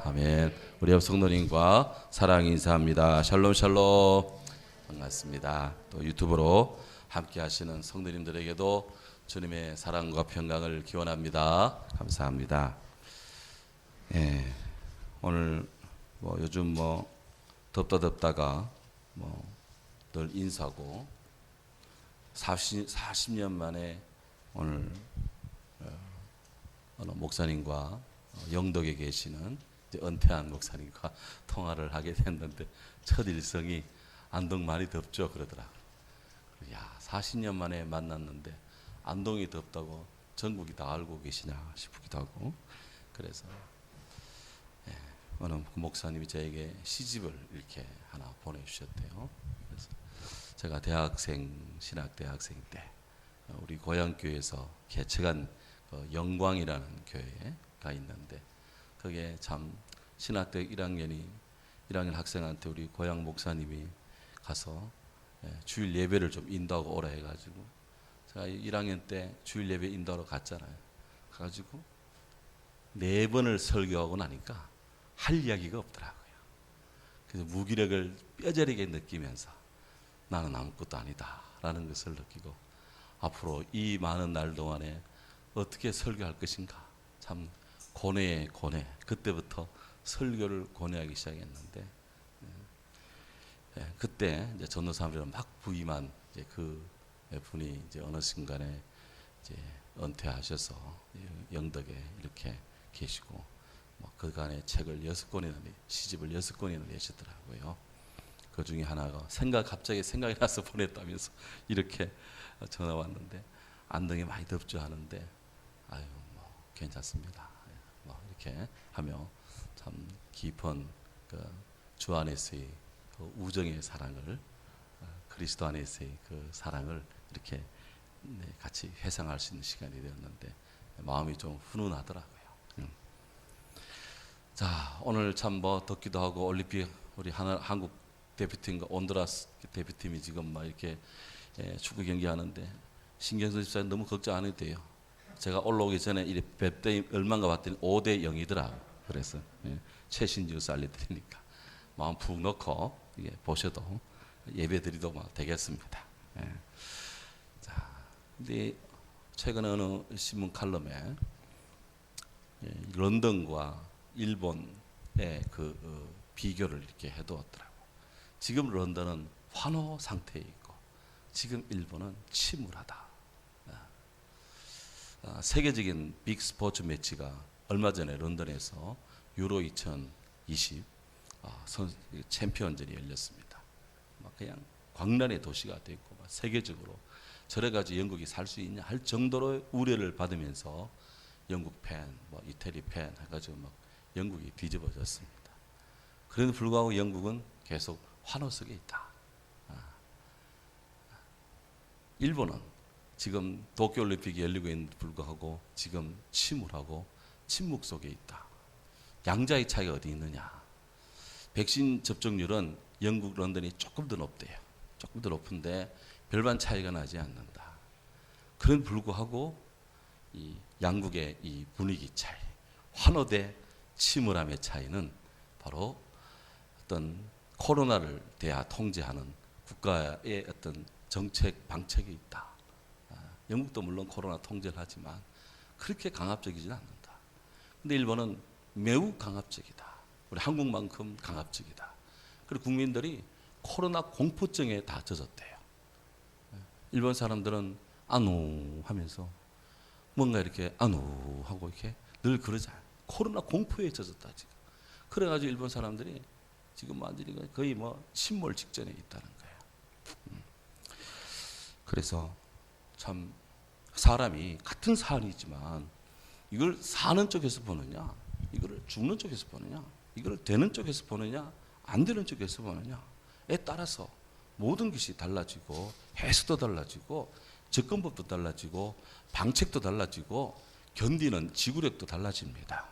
아멘. 우리 옆 성도님과 사랑 인사합니다. 샬롬 샬롬. 반갑습니다. 또 유튜브로 함께 하시는 성도님들에게도 주님의 사랑과 평강을 기원합니다. 감사합니다. 예, 오늘 요즘 덥다가 늘 인사고 40년 만에 오늘 어느 목사님과 영덕에 계시는 은퇴한 목사님과 통화를 하게 됐는데 첫 일성이 안동 많이 덥죠 그러더라. 야, 40년 만에 만났는데 안동이 덥다고 전국이 다 알고 계시냐 싶기도 하고. 그래서 어느 목사님이 저에게 시집을 이렇게 하나 보내주셨대요. 그래서 제가 신학대학생 때 우리 고향교회에서 개척한 영광이라는 교회가 있는데, 그게 참 신학대 1학년 학생한테 우리 고향 목사님이 가서 주일 예배를 좀 인도하고 오라 해가지고 제가 1학년 때 주일 예배 인도하러 갔잖아요. 가가지고 4번을 설교하고 나니까 할 이야기가 없더라고요. 그래서 무기력을 뼈저리게 느끼면서 나는 아무것도 아니다 라는 것을 느끼고, 앞으로 이 많은 날 동안에 어떻게 설교할 것인가, 참 고뇌에 고뇌. 그때부터 설교를 고뇌하기 시작했는데, 그때 이제 전도사님을 막 부임한 그 분이 이제 어느 순간에 이제 은퇴하셔서 영덕에 이렇게 계시고, 그간에 책을 6권이나 시집을 6권이나 내셨더라고요. 그 중에 하나가 갑자기 생각이 나서 보냈다면서 이렇게 전화 왔는데, 안동이 많이 덥죠 하는데 아유 괜찮습니다. 이렇게 하며 참 깊은 주 안에서의 그 우정의 사랑을, 그리스도 안에서의 그 사랑을 이렇게 같이 회상할 수 있는 시간이 되었는데 마음이 좀 훈훈하더라고요. 자, 오늘 참 덥기도 하고 올림픽 우리 한국 대표팀과 온두라스 대표팀이 지금 이렇게 축구 경기하는데 신경선 집사님 너무 걱정 안 해도 돼요. 제가 올라오기 전에 이 뵙더니 얼마인가 봤더니 5대 0이더라. 그래서 최신 뉴스 알려드리니까 마음 푹 넣고 보셔도 예배드리도 되겠습니다. 자, 근데 최근에 어느 신문 칼럼에 런던과 일본의 비교를 이렇게 해두었더라고. 지금 런던은 환호 상태에 있고 지금 일본은 침울하다. 세계적인 빅 스포츠 매치가 얼마 전에 런던에서 유로 2020 챔피언전이 열렸습니다. 그냥 광란의 도시가 됐고 세계적으로 저래가지고 영국이 살 수 있냐 할 정도로 우려를 받으면서 영국 팬, 이태리 팬 해가지고 영국이 뒤집어졌습니다. 그래도 불구하고 영국은 계속 환호 속에 있다. 일본은 지금 도쿄올림픽이 열리고 있는데 불구하고 지금 침울하고 침묵 속에 있다. 양자의 차이가 어디 있느냐. 백신 접종률은 영국 런던이 조금 더 높대요. 조금 더 높은데 별반 차이가 나지 않는다. 그런 불구하고 이 양국의 이 분위기 차이, 환호 대 침울함의 차이는 바로 어떤 코로나를 대하 통제하는 국가의 어떤 정책 방책이 있다. 영국도 물론 코로나 통제를 하지만 그렇게 강압적이지는 않는다. 근데 일본은 매우 강압적이다. 우리 한국만큼 강압적이다. 그리고 국민들이 코로나 공포증에 다 젖었대요. 일본 사람들은 아노 하면서 뭔가 이렇게 아노 하고 이렇게 늘 그러잖아요. 코로나 공포에 젖었다 지금. 그래가지고 일본 사람들이 지금 완전히 거의 침몰 직전에 있다는 거예요. 그래서 참 사람이 같은 사안이지만 이걸 사는 쪽에서 보느냐, 이거를 죽는 쪽에서 보느냐, 이걸 되는 쪽에서 보느냐, 안 되는 쪽에서 보느냐에 따라서 모든 것이 달라지고 해석도 달라지고 접근법도 달라지고 방책도 달라지고 견디는 지구력도 달라집니다.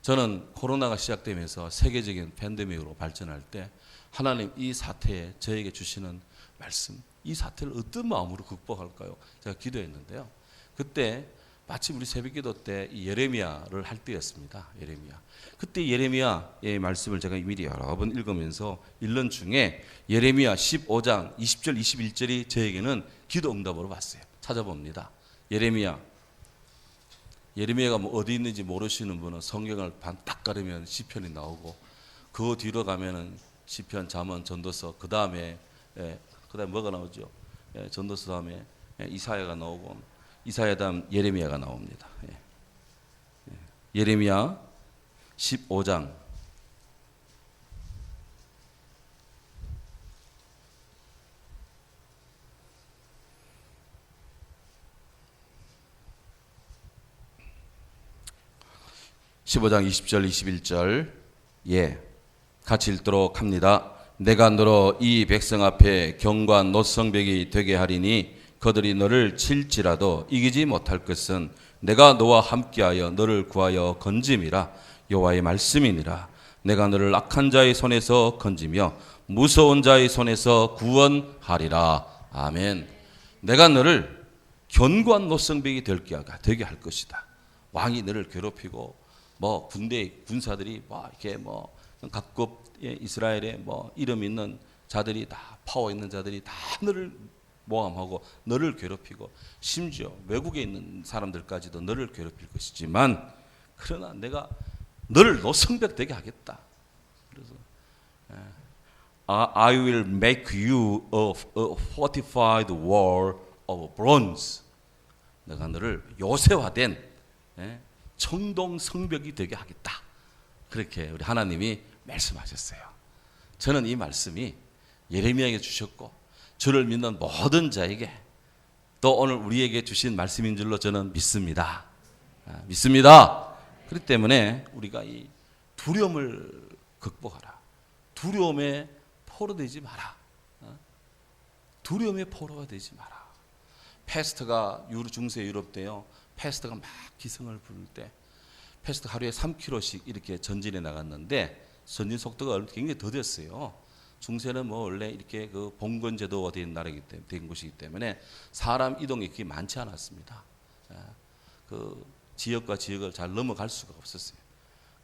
저는 코로나가 시작되면서 세계적인 팬데믹으로 발전할 때 하나님 이 사태에 저에게 주시는 말씀, 이 사태를 어떤 마음으로 극복할까요? 제가 기도했는데요. 그때 마침 우리 새벽기도 때 이 예레미야를 할 때였습니다. 예레미야. 그때 예레미야의 말씀을 제가 미리 여러 번 읽으면서 읽는 중에 예레미야 15장 20절 21절이 저에게는 기도 응답으로 왔어요. 찾아봅니다. 예레미야가 뭐 어디 있는지 모르시는 분은 성경을 딱 가르면 시편이 나오고 그 뒤로 가면은 시편, 잠언, 전도서, 그 다음에 뭐가 나오죠? 전도서 다음에 이사야가 나오고 이사야 다음 예레미야가 나옵니다. 예레미야 15장 20절 21절 같이 읽도록 합니다. 내가 너로 이 백성 앞에 경관 노성벽이 되게 하리니 그들이 너를 칠지라도 이기지 못할 것은 내가 너와 함께하여 너를 구하여 건짐이라 여호와의 말씀이니라. 내가 너를 악한 자의 손에서 건지며 무서운 자의 손에서 구원하리라. 아멘. 내가 너를 견고한 노성벽이 되게 할 것이다. 왕이 너를 괴롭히고 뭐 군사들이 뭐 이렇게 뭐 각급 이스라엘에 뭐 이름 있는 자들이 다 파워 있는 자들이 다 너를 모함하고 너를 괴롭히고 심지어 외국에 있는 사람들까지도 너를 괴롭힐 것이지만 그러나 내가 너를 노성벽 되게 하겠다. 그래서 I will make you a fortified wall of bronze. 내가 너를 요새화된 청동 성벽이 되게 하겠다. 그렇게 우리 하나님이 말씀하셨어요. 저는 이 말씀이 예레미야에게 주셨고 저를 믿는 모든 자에게 또 오늘 우리에게 주신 말씀인 줄로 저는 믿습니다. 믿습니다. 그렇기 때문에 우리가 이 두려움을 극복하라. 두려움에 포로되지 마라. 두려움에 포로가 되지 마라. 패스트가 중세 유럽 때요. 패스트가 막 기승을 부를 때 패스트 하루에 3km씩 이렇게 전진해 나갔는데 전진 속도가 굉장히 더뎠어요. 중세는 뭐 원래 이렇게 그 봉건 제도가 된 곳이기 때문에 사람 이동이 그렇게 많지 않았습니다. 그 지역과 지역을 잘 넘어갈 수가 없었어요.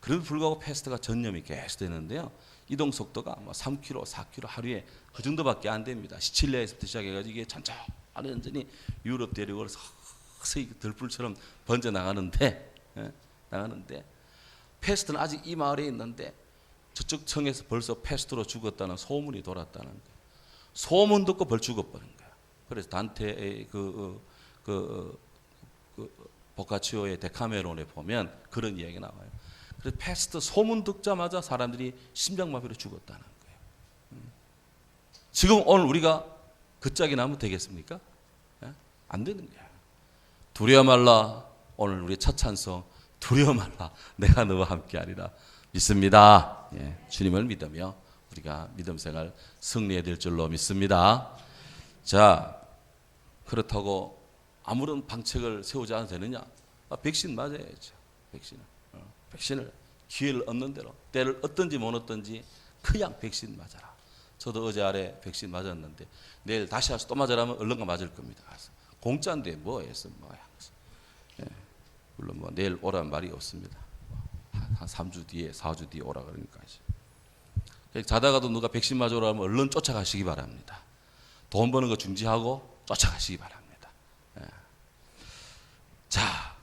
그래도 불구하고 패스트가 전염이 계속 되는데요. 이동 속도가 뭐 3km, 4km 하루에 그 정도밖에 안 됩니다. 시칠리아에서부터 시작해가지고 이게 천천히 유럽 대륙을 서서히 들불처럼 번져 나가는데 패스트는 아직 이 마을에 있는데 저쪽 청에서 벌써 패스트로 죽었다는 소문이 돌았다는 거예요. 소문 듣고 벌 죽어버린 거야. 그래서 단테의 보카치오의 데카메론에 보면 그런 이야기가 나와요. 그래서 패스트 소문 듣자마자 사람들이 심장마비로 죽었다는 거예요. 지금 오늘 우리가 그 짝이 나면 되겠습니까? 안 되는 거야. 두려워 말라. 오늘 우리 첫 찬송 두려워 말라. 내가 너와 함께하리라. 믿습니다. 주님을 믿으며 우리가 믿음 생활 승리해야 될 줄로 믿습니다. 자, 그렇다고 아무런 방책을 세우지 않아도 되느냐? 백신 맞아야죠. 백신을 기회를 얻는 대로 때를 얻든지 못 얻든지 그냥 백신 맞아라. 저도 어제 아래 백신 맞았는데 내일 다시 와서 또 맞으라면 얼른가 맞을 겁니다. 공짜인데 뭐 해서 뭐야. 물론 뭐 내일 오라는 말이 없습니다. 한 3주 뒤에 4주 뒤에 오라 그러니까 자다가도 누가 백신 맞으러 하면 얼른 쫓아가시기 바랍니다. 돈 버는 거 중지하고 쫓아가시기 바랍니다. 자,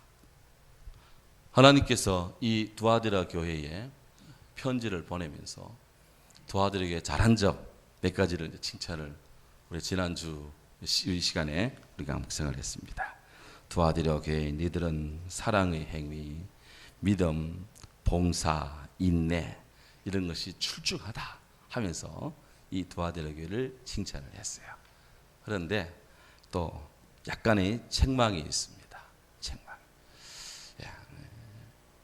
하나님께서 이 두아디라 교회에 편지를 보내면서 두아디라에게 잘한 점 몇 가지를 칭찬을 우리 지난주 이 시간에 우리가 묵상을 했습니다. 두아디라 교회 니들은 사랑의 행위, 믿음, 봉사, 인내 이런 것이 출중하다 하면서 이 두아디라 교회를 칭찬을 했어요. 그런데 또 약간의 책망이 있습니다.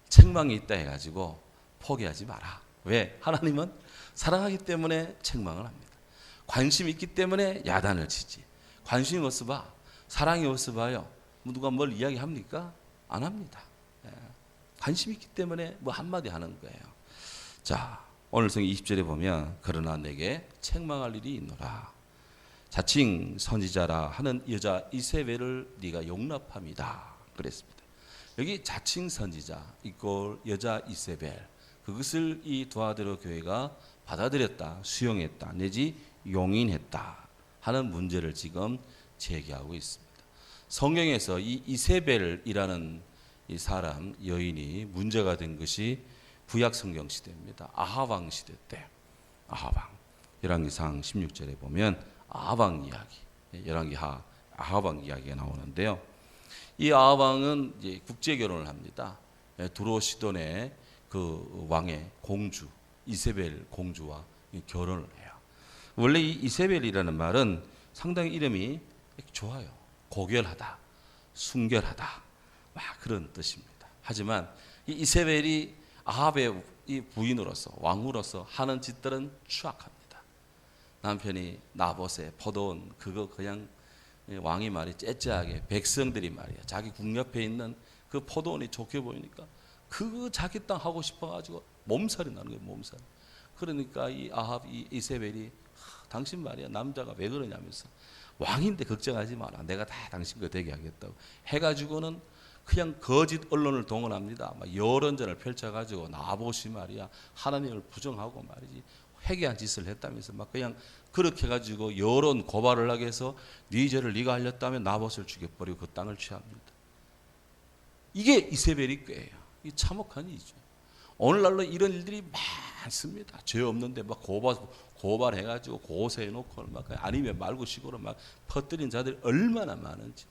책망이 있다 해가지고 포기하지 마라. 왜? 하나님은 사랑하기 때문에 책망을 합니다. 관심이 있기 때문에 야단을 치지. 관심이 없어 봐. 사랑이 없어 봐요. 누가 뭘 이야기합니까? 안 합니다. 관심이 있기 때문에 뭐 한마디 하는 거예요. 자, 오늘 성경 20절에 보면 그러나 내게 책망할 일이 있노라. 자칭 선지자라 하는 여자 이세벨을 네가 용납함이다. 그랬습니다. 여기 자칭 선지자 이꼴 여자 이세벨, 그것을 이 두아디로 교회가 받아들였다, 수용했다, 내지 용인했다 하는 문제를 지금 제기하고 있습니다. 성경에서 이 이세벨이라는 이 사람 여인이 문제가 된 것이 구약 성경 시대입니다. 아합 왕 시대 때, 아합 왕 열왕기상 16절에 보면 아합 왕 이야기, 열왕기 아합 왕 이야기가 나오는데요. 이 아합 왕은 이제 국제 결혼을 합니다. 두로 시돈의 그 왕의 공주 이세벨 공주와 결혼을 해요. 원래 이 이세벨이라는 말은 상당히 이름이 좋아요. 고결하다, 순결하다, 막 그런 뜻입니다. 하지만 이 이세벨이 아합의 이 부인으로서 왕후로서 하는 짓들은 추악합니다. 남편이 나봇에 퍼도온 그거 그냥 왕이 말이 째째하게 백성들이 말이야 자기 궁 옆에 있는 그 포도원이 좋게 보이니까 그거 자기 땅 하고 싶어가지고 몸살이 나는 거예요. 몸살. 그러니까 이 아합 이 이세벨이 당신 말이야 남자가 왜 그러냐면서 왕인데 걱정하지 마라. 내가 다 당신 거 되게 하겠다고 해가지고는 그냥 거짓 언론을 동원합니다. 막 여론전을 펼쳐가지고 나봇이 말이야 하나님을 부정하고 말이지 회개한 짓을 했다면서 막 그냥 그렇게 해가지고 여론 고발을 하게 해서 네 죄를 네가 하렸다면 나봇을 죽여버리고 그 땅을 취합니다. 이게 이세벨이 꾀예요. 이 참혹한 일이죠. 오늘날로 이런 일들이 많습니다. 죄 없는데 막 고발해가지고 고소해놓고 막 아니면 말고 식으로 막 퍼뜨린 자들이 얼마나 많은지.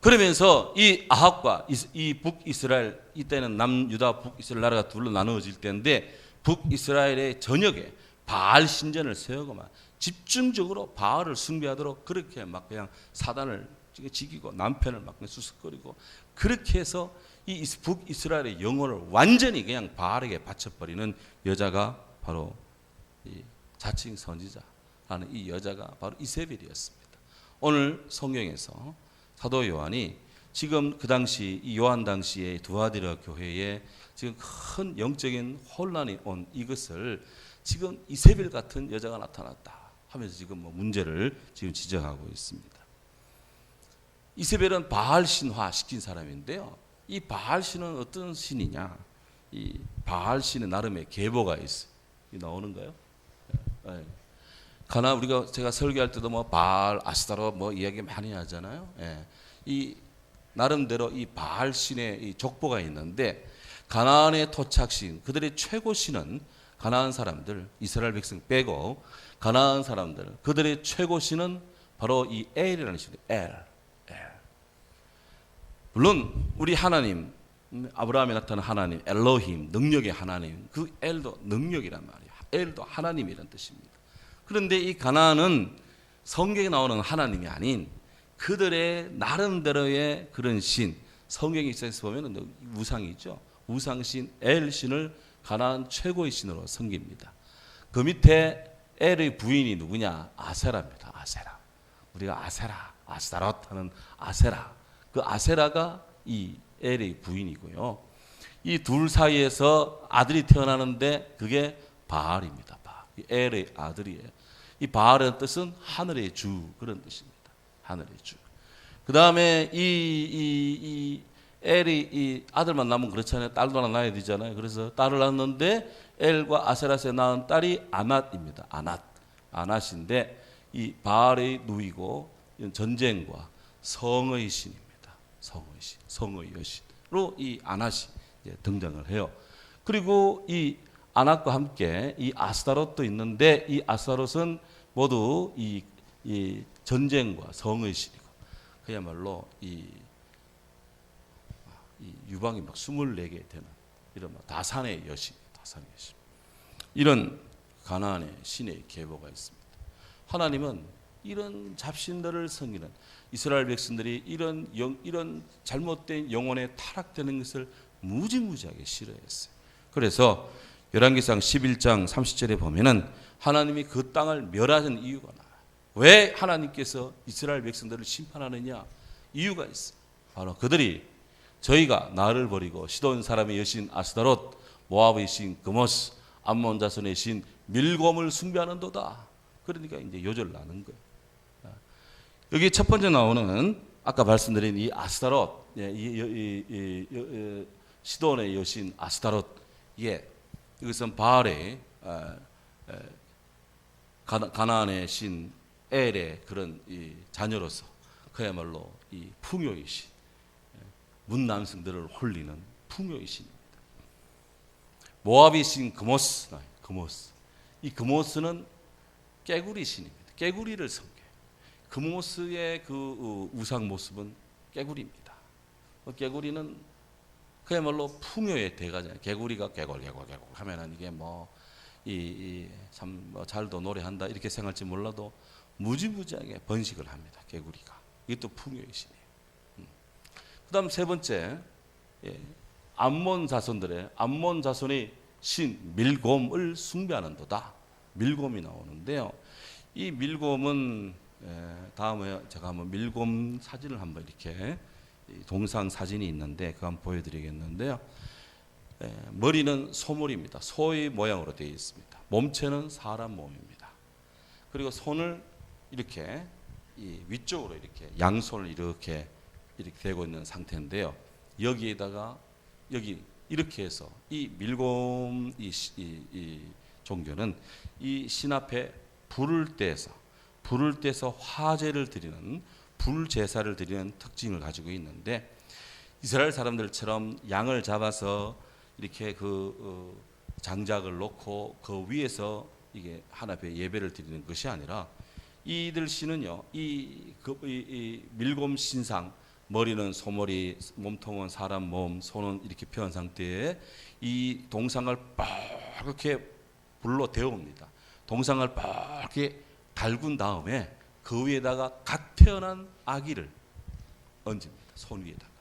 그러면서 이 아합과 이 북이스라엘, 이때는 남유다 북이스라엘 나라가 둘로 나누어질 때인데 북이스라엘의 전역에 바알 신전을 세우고만 집중적으로 바알을 숭배하도록 그렇게 막 그냥 사단을 지키고 남편을 막 수습거리고 그렇게 해서 이 북이스라엘의 영혼을 완전히 그냥 바알에게 바쳐버리는 여자가 바로 이 자칭 선지자라는 이 여자가 바로 이세벨이었습니다. 오늘 성경에서 사도 요한이 지금 그 당시 이 요한 당시에 두아디라 교회에 지금 큰 영적인 혼란이 온 이것을 지금 이세벨 같은 여자가 나타났다 하면서 지금 뭐 문제를 지금 지적하고 있습니다. 이세벨은 바알 신화 시킨 사람인데요. 이 바알 신은 어떤 신이냐? 이 바알 신의 나름의 계보가 있어요. 이 나오는가요? 네. 가나 우리가 제가 설교할 때도 뭐 바알, 아스타로 뭐 이야기 많이 하잖아요. 예. 이 나름대로 이 바알 신의 이 족보가 있는데 가나안의 토착신, 그들의 최고 신은 가나안 사람들, 이스라엘 백성 빼고 가나안 사람들, 그들의 최고 신은 바로 이 엘이라는 신이에요. 엘. 물론 우리 하나님, 아브라함에 나타난 하나님, 엘로힘, 능력의 하나님, 그 엘도 능력이란 말이에요. 엘도 하나님이란 뜻입니다. 그런데 이 가나안은 성경에 나오는 하나님이 아닌 그들의 나름대로의 그런 신, 성경 입장에서 보면 우상이죠. 우상신 엘신을 가나안 최고의 신으로 섬깁니다. 그 밑에 엘의 부인이 누구냐? 아세라입니다. 아세라. 우리가 아세라, 아스타롯 하는 아세라. 그 아세라가 이 엘의 부인이고요. 이 둘 사이에서 아들이 태어나는데 그게 바알입니다. 바알. 엘의 아들이에요. 이 바알의 뜻은 하늘의 주 그런 뜻입니다. 하늘의 주. 그 다음에 이 엘이 이 아들만 낳으면 그렇잖아요. 딸도 하나 낳아야 되잖아요. 그래서 딸을 낳았는데 엘과 아세라스에 낳은 딸이 아낫입니다. 아낫인데 이 바알의 누이고 전쟁과 성의 신입니다. 성의 신, 성의 여신으로 이 아낫이 등장을 해요. 그리고 이 아낫과 함께 이 아스타롯도 있는데 이 아스타롯은 모두 이 전쟁과 성의 신이고 그야말로 이 유방이 막 24개 되는 이런 다산의 여신, 다산의 여신. 이런 가나안의 신의 계보가 있습니다. 하나님은 이런 잡신들을 섬기는 이스라엘 백성들이 이런 잘못된 영혼에 타락되는 것을 무지무지하게 싫어했어요. 그래서 열왕기상 11장 30절에 보면은 하나님이 그 땅을 멸하는 이유가 나와요. 왜 하나님께서 이스라엘 백성들을 심판하느냐? 이유가 있어요. 바로 그들이 저희가 나를 버리고 시돈 사람의 여신 아스타롯, 모압의 신 그모스, 암몬 자손의 신 밀곰을 숭배하는도다. 그러니까 이제 요절나는 거예요. 여기 첫 번째 나오는 아까 말씀드린 이 아스타롯, 시돈의 여신 아스타롯, 이것은 바알의 가나안의 신 엘의 그런 이 자녀로서 그야말로 이 풍요의 신, 문 남성들을 홀리는 풍요의 신입니다. 모압의 신 그모스. 이 그모스는 깨구리 신입니다. 깨구리를 섬겨요. 그모스의 그 우상 모습은 깨구리입니다. 깨구리는 그야말로 풍요의 대가잖아요. 개구리가 개골 하면은 이게 참 잘도 노래한다 이렇게 생각할지 몰라도 무지무지하게 번식을 합니다. 개구리가. 이것도 풍요의 신이에요. 그다음 세 번째, 암몬 자손의 신 밀곰을 숭배하는도다. 밀곰이 나오는데요. 이 밀곰은 다음에 제가 한번 밀곰 사진을 한번 이렇게 동상 사진이 있는데 그거 한번 보여드리겠는데요. 머리는 소머리입니다. 소의 모양으로 되어 있습니다. 몸체는 사람 몸입니다. 그리고 손을 이렇게 위쪽으로 이렇게 양손을 이렇게 대고 있는 상태인데요. 여기에다가 여기 이렇게 해서 이 밀곰 이 종교는 이 신 앞에 불을 떼서 화제를 드리는 불 제사를 드리는 특징을 가지고 있는데, 이스라엘 사람들처럼 양을 잡아서 이렇게 그 장작을 놓고 그 위에서 이게 하나님께 예배를 드리는 것이 아니라 이들 신은요, 이 밀곰 신상, 머리는 소머리, 몸통은 사람 몸, 손은 이렇게 펴은 상태에 이 동상을 빨갛게 불로 데웁니다. 동상을 빨갛게 달군 다음에 그 위에다가 갓 태어난 아기를 얹습니다. 손 위에다가.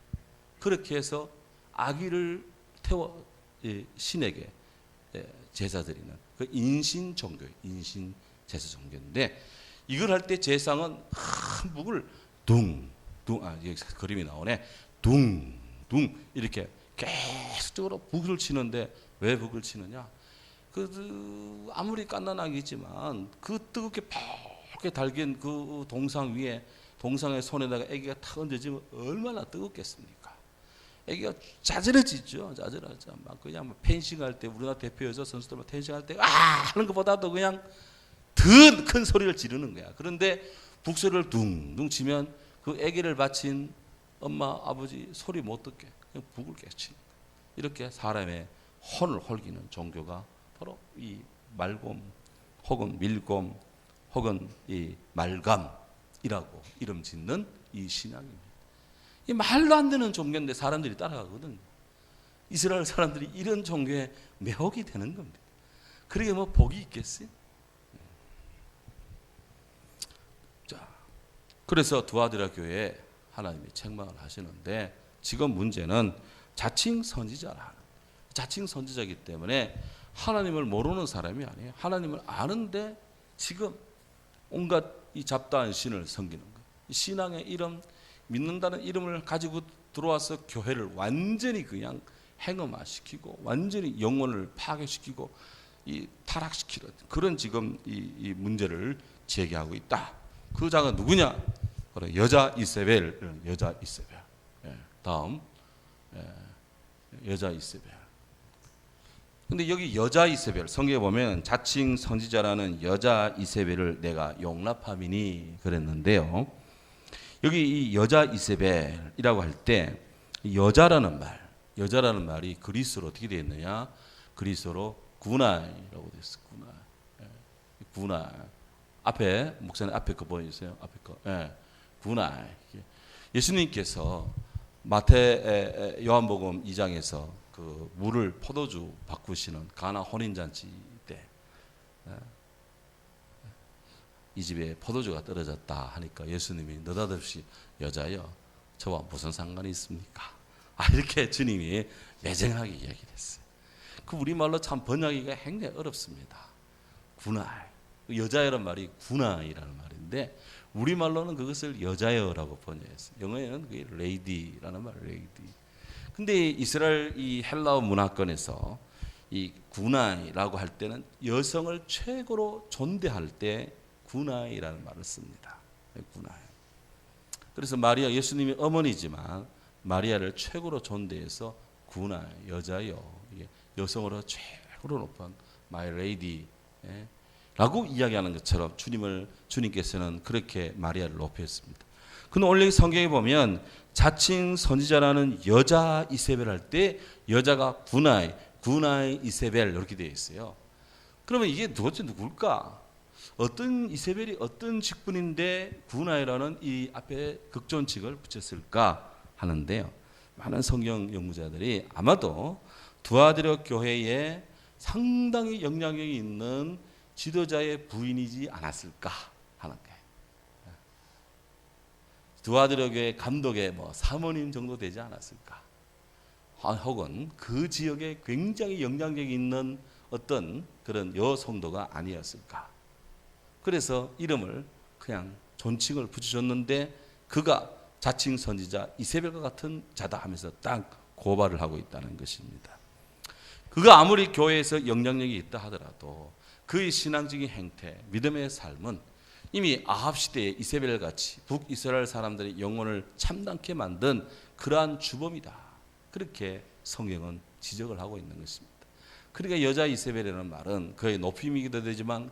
그렇게 해서 아기를 태워 신에게 제사 드리는 그 인신 종교예요. 인신 제사 종교인데, 이걸 할 때 제상은 큰 북을 여기 그림이 나오네. 둥둥 이렇게 계속적으로 북을 치는데, 왜 북을 치느냐? 아무리 갓난아기지만 그 뜨겁게 팍게 달긴 그 동상 위에, 동상의 손에다가 아기가 탁 얹어지면 얼마나 뜨겁겠습니까? 아기가 짜증해지죠. 짜증하죠. 막 그냥 펜싱할 때 우리나라 대표 여자 선수들 펜싱할 때 하는 것보다도 그냥 더 큰 소리를 지르는 거야. 그런데 북소리를 둥둥 치면 그 아기를 바친 엄마 아버지 소리 못 듣게 그냥 북을 깨치는 거야. 이렇게 사람의 혼을 홀기는 종교가 바로 이 말곰 혹은 밀곰 혹은 이 말감이라고 이름 짓는 이 신앙입니다. 이 말도 안 되는 종교인데 사람들이 따라가거든요. 이스라엘 사람들이 이런 종교에 매혹이 되는 겁니다. 그러게 뭐 복이 있겠어요? 자, 그래서 두아드라 교회에 하나님이 책망을 하시는데, 지금 문제는 자칭 선지자라. 자칭 선지자이기 때문에 하나님을 모르는 사람이 아니에요. 하나님을 아는데 지금 온갖 이 잡다한 신을 섬기는 거예요. 신앙의 이름, 믿는다는 이름을 가지고 들어와서 교회를 완전히 그냥 행음화시키고 완전히 영혼을 파괴시키고 이 타락시키는 그런 지금 이 문제를 제기하고 있다. 그 자가 누구냐? 바로 여자 이세벨. 다음 여자 이세벨. 근데 여기 여자 이세벨 성경에 보면 자칭 선지자라는 여자 이세벨을 내가 용납함이니 그랬는데요. 여기 이 여자 이세벨이라고 할 때 여자라는 말이 그리스어로 어떻게 되어 있느냐? 그리스어로 구나이라고 되어 있어요. 구나이. 앞에 목사님 앞에 거 보여주세요. 앞에 거. 구나이. 예수님께서 요한복음 2장에서 그 물을 포도주 바꾸시는 가나 혼인잔치 때 이 집에 포도주가 떨어졌다 하니까 예수님이 느닷없이 여자여 저와 무슨 상관이 있습니까? 이렇게 주님이 매정하게 이야기했어요. 그 우리말로 참 번역하기가 굉장히 어렵습니다. 구나. 여자여란 말이 구나이라는 말인데 우리말로는 그것을 여자여라고 번역했어요. 영어에는 그게 레이디라는 말, 레이디. 근데 이스라엘 이 헬라어 문화권에서 이 구나이라고 할 때는 여성을 최고로 존대할 때 구나이라는 말을 씁니다. 구나이. 그래서 마리아 예수님이 어머니지만 마리아를 최고로 존대해서 구나 여자요, 이게 여성으로 최고로 높은 마이 레이디 라고 이야기하는 것처럼 주님께서는 그렇게 마리아를 높였습니다. 근데 원래 성경에 보면 자칭 선지자라는 여자 이세벨 할 때 여자가 구나이 이세벨 이렇게 되어 있어요. 그러면 이게 도대체 누굴까? 어떤 이세벨이 어떤 직분인데 구나이라는 이 앞에 극존칭을 붙였을까 하는데요. 많은 성경 연구자들이 아마도 두아드려 교회에 상당히 영향력이 있는 지도자의 부인이지 않았을까 하는 거예요. 두아드려 교회 감독의 사모님 정도 되지 않았을까? 혹은 그 지역에 굉장히 영향력이 있는 어떤 그런 여성도가 아니었을까? 그래서 이름을 그냥 존칭을 붙여줬는데 그가 자칭 선지자 이세벨과 같은 자다 하면서 딱 고발을 하고 있다는 것입니다. 그가 아무리 교회에서 영향력이 있다 하더라도 그의 신앙적인 행태, 믿음의 삶은 이미 아합 시대의 이세벨 같이 북이스라엘 사람들의 영혼을 참담케 만든 그러한 주범이다. 그렇게 성경은 지적을 하고 있는 것입니다. 그러니까 여자 이세벨이라는 말은 그의 높임이기도 되지만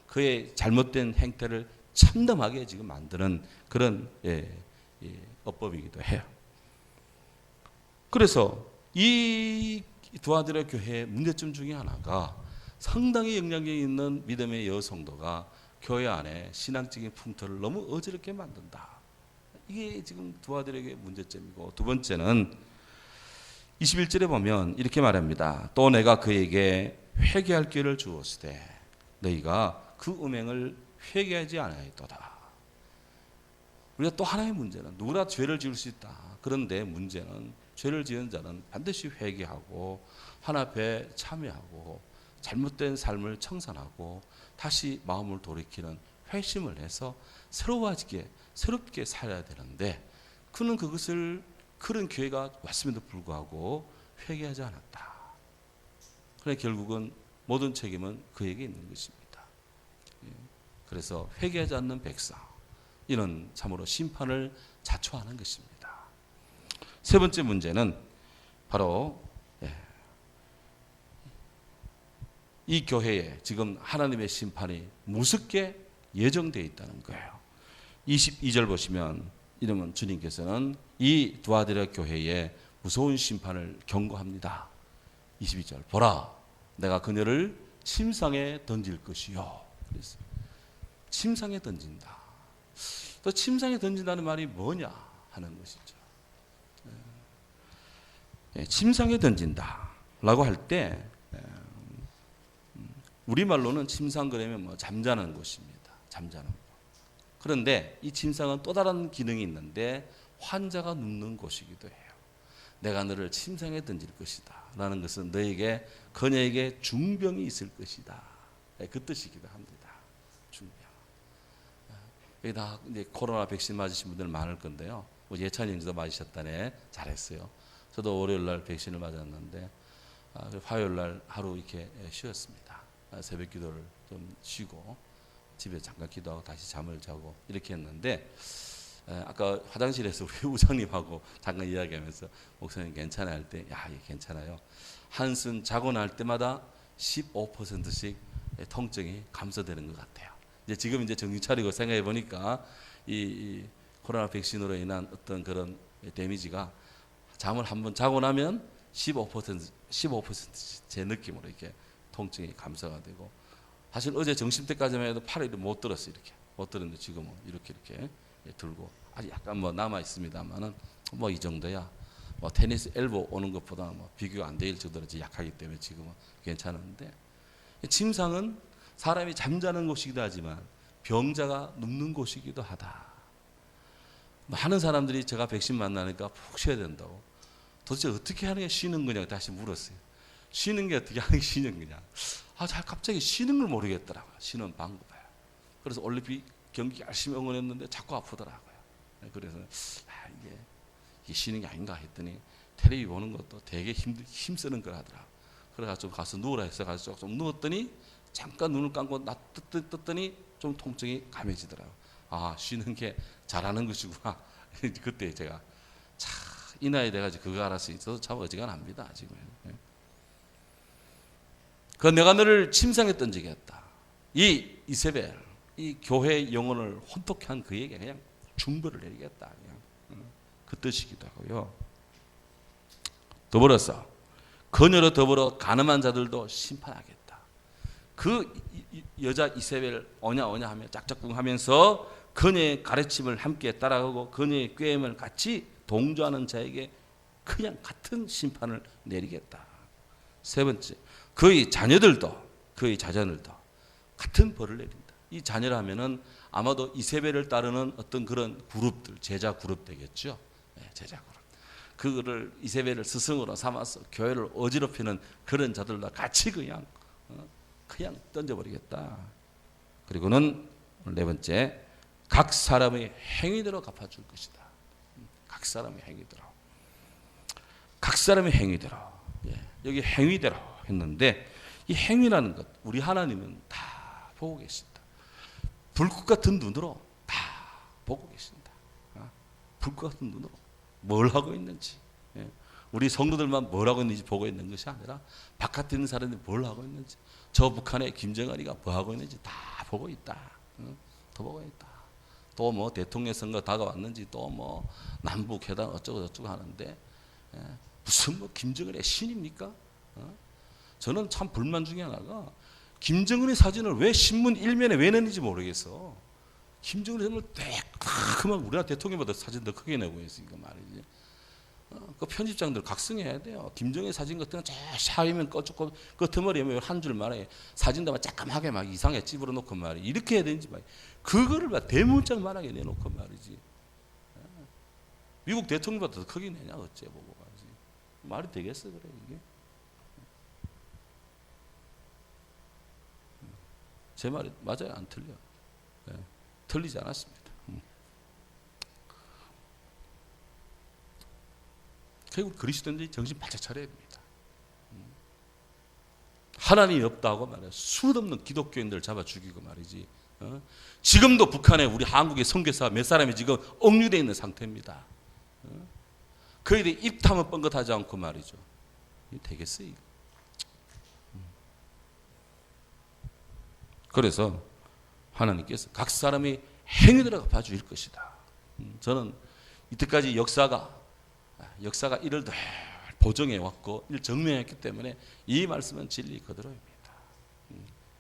그의 잘못된 행태를 참담하게 지금 만드는 그런 어법이기도 해요. 그래서 이 두아드려 교회의 문제점 중에 하나가 상당히 영향력이 있는 믿음의 여성도가 교회 안에 신앙적인 풍토를 너무 어지럽게 만든다. 이게 지금 두아드려 교회의 문제점이고, 두 번째는 21절에 보면 이렇게 말합니다. 또 내가 그에게 회개할 기회를 주었으되 너희가 그 음행을 회개하지 않았도다. 우리가 또 하나의 문제는 누구나 죄를 지을 수 있다. 그런데 문제는 죄를 지은 자는 반드시 회개하고 하나님 앞에 참여하고 잘못된 삶을 청산하고 다시 마음을 돌이키는 회심을 해서 새롭게 살아야 되는데 그는 그런 기회가 왔음에도 불구하고 회개하지 않았다. 그래 결국은 모든 책임은 그에게 있는 것입니다. 그래서 회개하지 않는 백성, 이는 참으로 심판을 자초하는 것입니다. 세 번째 문제는 바로 이 교회에 지금 하나님의 심판이 무섭게 예정되어 있다는 거예요. 22절 보시면 이러면 주님께서는 이 두아드려 교회에 무서운 심판을 경고합니다. 22절 보라 내가 그녀를 침상에 던질 것이요. 그래서 침상에 던진다. 또 침상에 던진다는 말이 뭐냐 하는 것이죠. 침상에 던진다라고 할 때 우리말로는 침상 그러면 잠자는 곳입니다. 잠자는 곳. 그런데 이 침상은 또 다른 기능이 있는데 환자가 눕는 곳이기도 해요. 내가 너를 침상에 던질 것이다 라는 것은 그녀에게 중병이 있을 것이다. 그 뜻이기도 합니다. 중병. 여기다 이제 코로나 백신 맞으신 분들 많을 건데요. 예찬이 형제도 맞으셨다네. 잘했어요. 저도 월요일 날 백신을 맞았는데 화요일 날 하루 이렇게 쉬었습니다. 새벽 기도를 좀 쉬고 집에 잠깐 기도하고 다시 잠을 자고 이렇게 했는데 아까 화장실에서 우리 우장님하고 잠깐 이야기하면서 목사님 괜찮아요 할 때 야, 예, 괜찮아요. 한숨 자고 날 때마다 15%씩 통증이 감소되는 것 같아요. 지금 정신 차리고 생각해 보니까 이 코로나 백신으로 인한 어떤 그런 데미지가 잠을 한번 자고 나면 15% 제 느낌으로 이렇게 통증이 감소가 되고, 사실 어제 점심 때까지만 해도 팔을 못 들었어요. 이렇게 못 들었는데 지금은 이렇게 들고 아직 약간 남아 있습니다만은 이 정도야. 테니스 엘보 오는 것보다 비교가 안 될 정도로 약하기 때문에 지금은 괜찮은데, 침상은 사람이 잠자는 곳이기도 하지만 병자가 눕는 곳이기도 하다. 많은 사람들이 제가 백신 만나니까 푹 쉬어야 된다고. 도대체 어떻게 하는 게 쉬는 거냐고 다시 물었어요. 쉬는 게 어떻게 하는 게 쉬는 거냐. 갑자기 쉬는 걸 모르겠더라고요. 쉬는 방법을. 그래서 올림픽 경기 열심히 응원했는데 자꾸 아프더라고요. 그래서 이게 쉬는 게 아닌가 했더니 텔레비 보는 것도 되게 힘쓰는 걸 하더라고요. 그래가지고 가서 누우라 해서 가서 좀 누웠더니 잠깐 눈을 감고 떴더니 좀 통증이 감해지더라고요. 쉬는 게 잘하는 것이구나 그때 제가 이 나이 돼가지고 그거 알아서 있어도 참 어지간합니다 지금. 그 내가 너를 침상에 던지겠다. 이 이세벨, 이 교회의 영혼을 혼돈케 한 그에게 그냥 중벌을 내리겠다. 그냥 그 뜻이기도 하고요. 더불어서 그녀로 더불어 가늠한 자들도 심판하겠다. 그 여자 이세벨 오냐 하며 짝짝꿍하면서 그녀의 가르침을 함께 따라가고 그녀의 꾀임을 같이 동조하는 자에게 그냥 같은 심판을 내리겠다. 세 번째, 그의 자녀들도 그의 자녀들도 같은 벌을 내린다. 이 자녀라면은 아마도 이세벨을 따르는 어떤 그런 그룹들, 제자 그룹 되겠죠. 네, 제자 그룹. 그거를 이세벨을 스승으로 삼아서 교회를 어지럽히는 그런 자들과 같이 그냥 던져버리겠다. 그리고는 네 번째, 각 사람의 행위대로 갚아줄 것이다. 각 사람의 행위대로. 각 사람의 행위대로. 여기 행위대로 했는데 이 행위라는 것 우리 하나님은 다 보고 계신다. 불꽃 같은 눈으로 다 보고 계신다. 불꽃 같은 눈으로 뭘 하고 있는지, 우리 성도들만 뭘 하고 있는지 보고 있는 것이 아니라 바깥에 있는 사람들이 뭘 하고 있는지, 저 북한의 김정은이가 뭐 하고 있는지 다 보고 있다. 더 보고 있다. 또 뭐 대통령 선거 다가왔는지 또 뭐 남북 회담 어쩌고 저쩌고 하는데 무슨 뭐 김정은의 신입니까? 저는 참 불만 중에 하나가 김정은의 사진을 왜 신문 일면에 왜 내는지 모르겠어. 김정은의 사진을 그만 우리나라 대통령보다 사진 더 크게 내고 있으니까 말이지. 그 편집장들 각성해야 돼요. 김정은의 사진 같은 건 저 샤이면 꺼죽고 끄트머리에 한 줄 말에 사진다만 쬐까맣게 막 이상하게 찝으러 놓고 말이지. 이렇게 해야 되는지 말이지. 그거를 막 대문짝만하게 내놓고 말이지. 미국 대통령보다 더 크게 내냐 어째 보고 말이지. 말이 되겠어 그래 이게. 제 말이 맞아요 안 틀려? 틀리지 않았습니다. 결국 그리스도인들이 정신 바짝 차려야 됩니다. 하나님이 없다고 말해요. 수도 없는 기독교인들을 잡아 죽이고 말이지. 지금도 북한에 우리 한국의 선교사 몇 사람이 지금 억류되어 있는 상태입니다. 그에 대해 입탐을 뻥긋하지 않고 말이죠. 이게 되겠어요? 이거? 그래서 하나님께서 각 사람이 행위대로 갚아줄 것이다. 저는 이때까지 역사가 이를 늘 보정해 왔고 이를 증명했기 때문에 이 말씀은 진리 그대로입니다.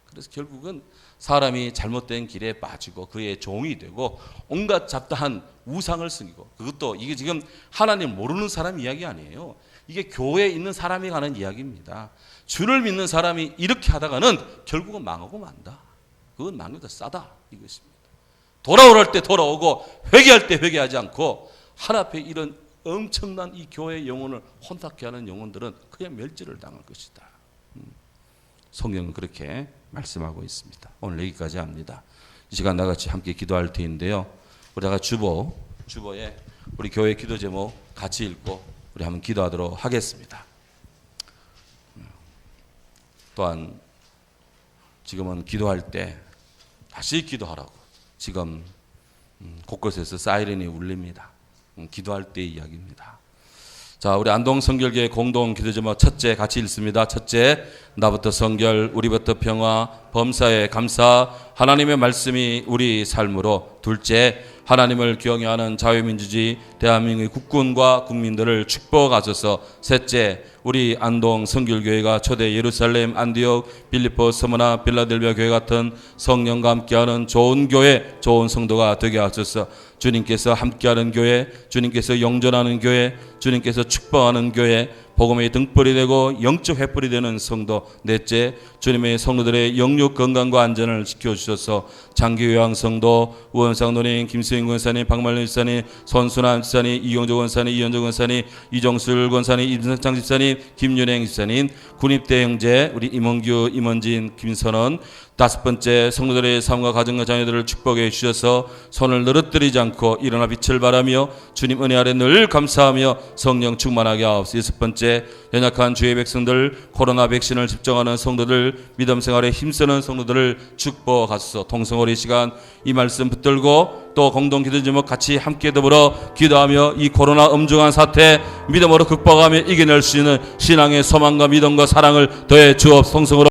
그래서 결국은 사람이 잘못된 길에 빠지고 그의 종이 되고 온갖 잡다한 우상을 섬기고, 그것도 이게 지금 하나님 모르는 사람 이야기 아니에요. 이게 교회에 있는 사람이 가는 이야기입니다. 주를 믿는 사람이 이렇게 하다가는 결국은 망하고 만다. 그건 망해도 싸다 이것입니다. 돌아올 때 돌아오고 회개할 때 회개하지 않고 하나 앞에 이런 엄청난 이 교회의 영혼을 혼탁케 하는 영혼들은 그냥 멸절을 당할 것이다. 성경은 그렇게 말씀하고 있습니다. 오늘 여기까지 합니다. 이 시간 나같이 함께 기도할 테인데요. 우리가 주보에 우리 교회 기도 제목 같이 읽고 우리 한번 기도하도록 하겠습니다. 또한 지금은 기도할 때 다시 기도하라고 지금 곳곳에서 사이렌이 울립니다. 기도할 때의 이야기입니다. 자, 우리 안동 성결교회 공동 기도 제목 첫째 같이 읽습니다. 첫째, 나부터 성결, 우리부터 평화, 범사에 감사, 하나님의 말씀이 우리 삶으로. 둘째, 하나님을 경외하는 자유민주주의 대한민국의 국군과 국민들을 축복하소서. 셋째, 우리 안동 성결교회가 초대 예루살렘, 안디옥, 빌립보, 스무나, 빌라델비아 교회 같은 성령과 함께하는 좋은 교회, 좋은 성도가 되게 하소서. 주님께서 함께하는 교회, 주님께서 영전하는 교회, 주님께서 축복하는 교회, 복음의 등불이 되고 영적 횃불이 되는 성도. 넷째, 주님의 성도들의 영육 건강과 안전을 지켜주셔서 장기요양 성도, 우원상도님, 김수인 권사님, 박말린 집사님, 손순환 집사님, 이경조 권사님, 이현조 권사님, 이정술 권사님, 임성창 집사님, 김윤행 집사님, 군입대 형제 우리 임원규, 임원진, 김선원, 다섯 번째, 성도들의 삶과 가정과 자녀들을 축복해 주셔서 손을 늘어뜨리지 않고 일어나 빛을 발하며 주님 은혜 아래 늘 감사하며 성령 충만하게 하옵소서. 여섯 번째, 연약한 주의 백성들, 코로나 백신을 집정하는 성도들, 믿음 생활에 힘쓰는 성도들을 축복하소서. 통성호리 시간 이 말씀 붙들고 또 공동 기도 제목 같이 함께 더불어 기도하며 이 코로나 엄중한 사태 믿음으로 극복하며 이겨낼 수 있는 신앙의 소망과 믿음과 사랑을 더해 주옵소서. 통성으로